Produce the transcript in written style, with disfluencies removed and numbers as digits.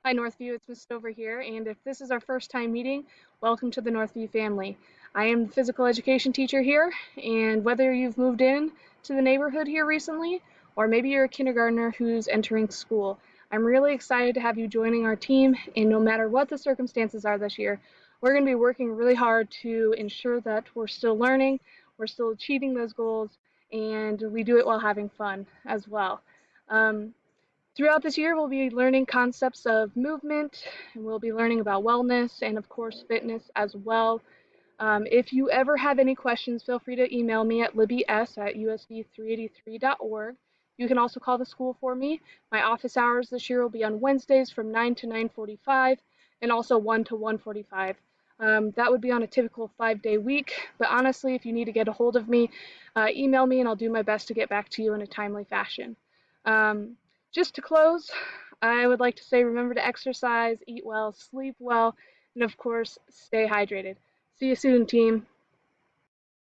Hi, Northview. It's Miss Stover here, and if this is our first time meeting, welcome to the Northview family. I am the physical education teacher here, and whether you've moved in to the neighborhood here recently, or maybe you're a kindergartner who's entering school, I'm really excited to have you joining our team, and no matter what the circumstances are this year, we're going to be working really hard to ensure that we're still learning, we're still achieving those goals, and we do it while having fun as well. Um, Throughout this year, we'll be learning concepts of movement, and we'll be learning about wellness and, of course, fitness as well. If you ever have any questions, feel free to email me at libbys@usd383.org. You can also call the school for me. My office hours this year will be on Wednesdays from 9 to 9:45 and also 1 to 1:45. That would be on a typical 5-day week, but honestly, if you need to get a hold of me, email me and I'll do my best to get back to you in a timely fashion. Um, just to close, I would like to say remember to exercise, eat well, sleep well, and of course, stay hydrated. See you soon, team.